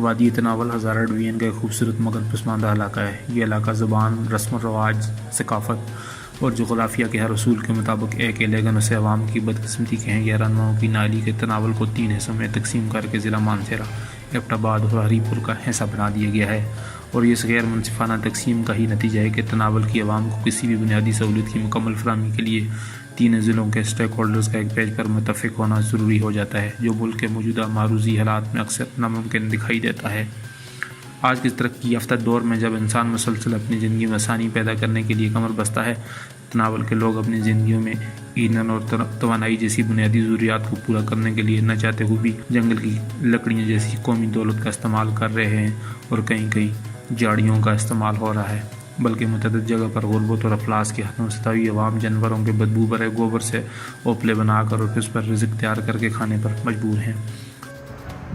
وادی تناول ہزارہ ڈویژن کا ایک خوبصورت مگر پسماندہ علاقہ ہے۔ یہ علاقہ زبان، رسم و رواج، ثقافت اور جغرافیہ کے ہر اصول کے مطابق ایک لیکن اسے عوام کی بدقسمتی کے ہیں رہنماؤں کی نالی کے تناول کو 3 حصوں میں تقسیم کر کے ضلع مانسہرہ، ایبٹ آباد اور ہری پور کا حصہ بنا دیا گیا ہے، اور یہ اس غیر منصفانہ تقسیم کا ہی نتیجہ ہے کہ تناول کی عوام کو کسی بھی بنیادی سہولت کی مکمل فراہمی کے لیے 3 ضلعوں کے اسٹیک ہولڈرز کا ایک پیج پر متفق ہونا ضروری ہو جاتا ہے، جو ملک کے موجودہ معروضی حالات میں اکثر ناممکن دکھائی دیتا ہے۔ آج کے ترقی یافتہ دور میں جب انسان مسلسل اپنی زندگی میں آسانی پیدا کرنے کے لیے کمر بستہ ہے، تناول کے لوگ اپنی زندگیوں میں ایندھن اور توانائی جیسی بنیادی ضروریات کو پورا کرنے کے لیے نہ چاہتے ہوئے بھی جنگل کی لکڑیاں جیسی قومی دولت کا استعمال کر رہے ہیں، اور کہیں کہیں جھاڑیوں کا استعمال ہو رہا ہے، بلکہ متعدد جگہ پر غربت اور افلاس کے ہاتھوں ستائی عوام جانوروں کے بدبو بھرے گوبر سے اوپلے بنا کر اور پھر اس پر رزق تیار کر کے کھانے پر مجبور ہیں۔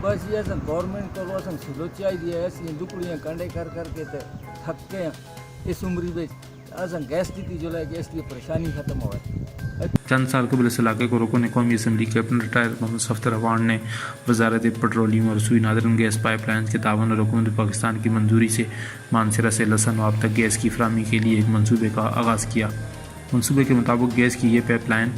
بس یہ گورنمنٹ کو سہولت چاہیے، ایسی لکڑیاں کنڈے کر کے تھک کے اس عمری میں گیس کی جو ہے گیس کی پریشانی ختم ہو ہے۔ چند سال قبل اس علاقے کو رکن قومی اسمبلی کیپٹن ریٹائر محمد صفدر عوان نے وزارت پیٹرولیم اور رسوئی نادرن گیس پائپ لائنز کے تعاون اور حکومت پاکستان کی منظوری سے مانسہرہ سے لسن واب تک گیس کی فراہمی کے لیے ایک منصوبے کا آغاز کیا۔ منصوبے کے مطابق گیس کی یہ پائپ لائن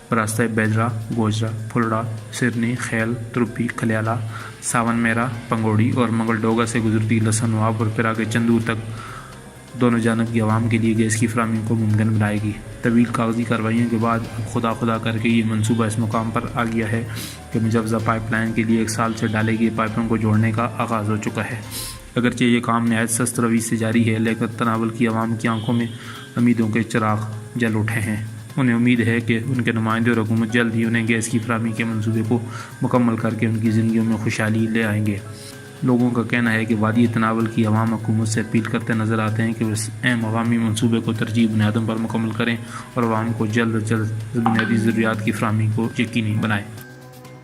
براستہ بیجرا، گوجرا، پھلڑا، سرنی، خیل، ترپی، کھلیالہ، ساون میرا، پنگوڑی اور منگل ڈوگا سے گزرتی لسن واب اور پھر آگے چندور تک دونوں جانب کی عوام کے لیے گیس کی فراہمی کو ممکن بنائے گی۔ طویل کاغذی کارروائیوں کے بعد اب خدا کر کے یہ منصوبہ اس مقام پر آ گیا ہے کہ مجوزہ پائپ لائن کے لیے 1 سال سے ڈالے گئے پائپوں کو جوڑنے کا آغاز ہو چکا ہے۔ اگرچہ یہ کام نہایت سست روی سے جاری ہے، لیکن تناول کی عوام کی آنکھوں میں امیدوں کے چراغ جل اٹھے ہیں۔ انہیں امید ہے کہ ان کے نمائندے اور حکومت جلد ہی انہیں گیس کی فراہمی کے منصوبے کو مکمل کر کے ان کی زندگیوں میں خوشحالی لے آئیں گے۔ لوگوں کا کہنا ہے کہ وادی تناول کی عوام حکومت سے اپیل کرتے نظر آتے ہیں کہ وہ اس اہم عوامی منصوبے کو ترجیحی بنیادوں پر مکمل کریں اور عوام کو جلد از جلد بنیادی ضروریات کی فراہمی کو یقینی بنائیں۔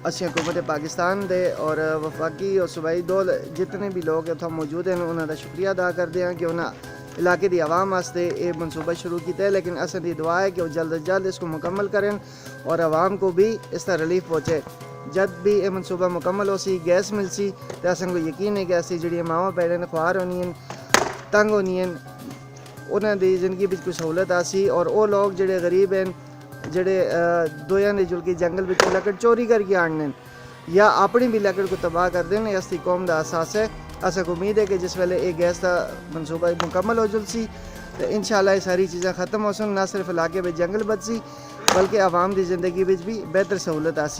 اسی حکومت پاکستان دے اور وفاقی اور صوبائی دول جتنے بھی لوگ اتنا موجود ہیں انہوں کا شکریہ ادا کرتے ہیں کہ انہیں علاقے دی عوام واسطے یہ منصوبہ شروع کیا ہے، لیکن اصل کی دعا ہے کہ وہ جلد از جلد اس کو مکمل کریں اور عوام کو بھی اس طرح ریلیف پہنچے۔ جب بھی یہ منصوبہ مکمل ہو سی، گیس مل سی، تو اصل کو یقین ہے کہ اسی جڑی ماواں پیڑیں خوار ہونی ہیں، تنگ ہونی ہیں، انہوں دی زندگی بھی کوئی سہولت آسی، اور وہ لوگ جڑے غریب ہیں، جڑے دویاں دے جل کے جنگل میں لکڑ چوری کر کے آننے یا اپنی بھی لکڑ کو تباہ کر دیں، اس کی قوم دا احساس ہے۔ اصل کو امید ہے کہ جس ویلے یہ گیس کا منصوبہ مکمل ہو جل سی تو انشاءاللہ یہ ساری چیزیں ختم ہو سن، نہ صرف علاقے میں جنگل بچ سی بلکہ عوام دی زندگی بھی بہتر سہولت آسی۔